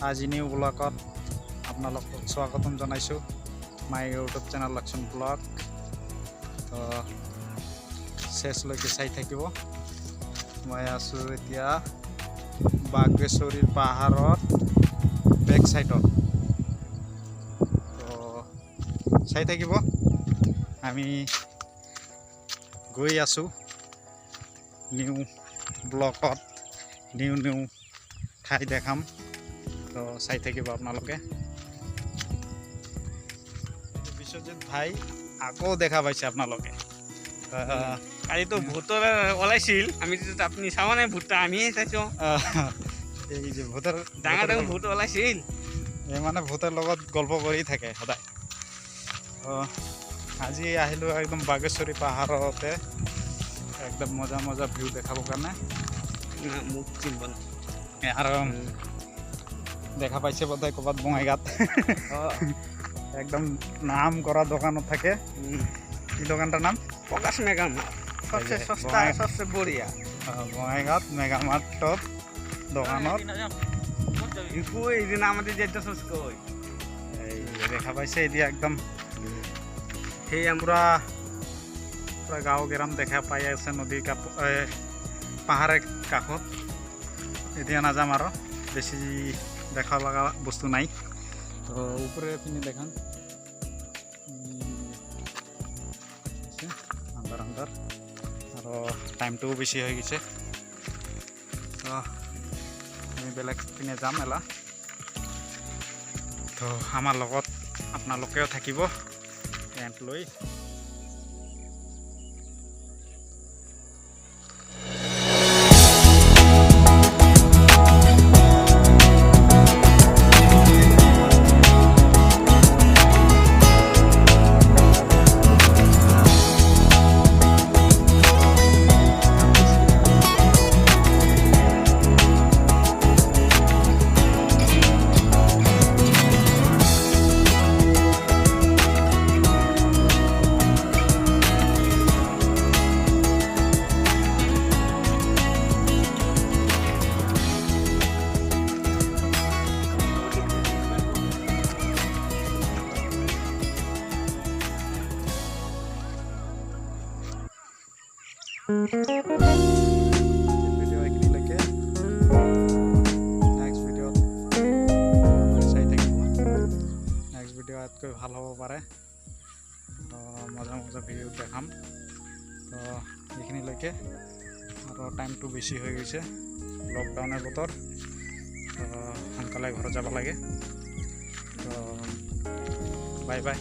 আজি নিউ ব্লগত আপোনালোকক স্বাগতম জনাইছোঁ মাই ইউটিউব চেনেল লক্ষণ ব্লগ। তো শেষলৈকে চাই থাকিব। মই আছোঁ এতিয়া বাগেশ্বৰীৰ পাহাৰৰ বেক সাইডত। তো চাই থাকিব, আমি গৈ আছোঁ নিউ ব্লগত, নিউ ঠাই দেখাম। তো চাই থাকিব আপোনালোকে। বিশ্বজিৎ ভাই আকৌ দেখা পাইছে আপোনালোকে। কালিতো ভূতৰ ওলাইছিল, আমি আপুনি চাৱা নাই ভূতটা, আমিহে চাইছোঁ। এই যে ভূতৰ ডাঙৰ ডাঙৰ ভূত ওলাইছিল, এই মানে ভূতৰ লগত গল্প কৰি থাকে সদায়। আজি আহিলোঁ একদম বাগেশ্বৰী পাহাৰতে, একদম মজা ভিউ দেখাবৰ কাৰণে। মোক চিনিব না। আৰু দেখা পাইছে বোধহয় ক'ৰবাত বঙাইগাঁৱত একদম নাম কৰা দোকানত থাকে। কি দোকানটাৰ নাম? প্ৰকাশ মেগাম, সবচে সস্তা, সবচে বঢ়িয়া। বঙাইগাঁৱত মেগামাৰ্টত দোকানত এইদিন আমাদেৰ যেটা সস্কই এই দেখা পাইছে এতিয়া একদম সেই পুৰা গাঁও গেৰাম দেখা পাই আছে। নদীৰ পাহাৰৰ কাষত এতিয়া নাযাম আৰু, বেছি দেখা লগা বস্তু নাই। তো ওপৰে পিনে দেখাম, আন্ধাৰ আৰু টাইমটোও বেছি হৈ গৈছে। তো আমি বেলেগ পিনে যাম এলা। তো আমাৰ লগত আপোনালোকেও থাকিব টেণ্ট লৈ। ভিডিঅ' এইখিনিলৈকে, নেক্সট ভিডিঅ'ত চাই থাকিব। নেক্সট ভিডিঅ' ইয়াতকৈ ভাল হ'ব পাৰে। তো মজা ভিডিঅ' দেখাম। তো এইখিনিলৈকে, আৰু টাইমটো বেছি হৈ গৈছে, লকডাউনৰ বতৰ। তো সোনকালে ঘৰত যাব লাগে। তো বাই বাই।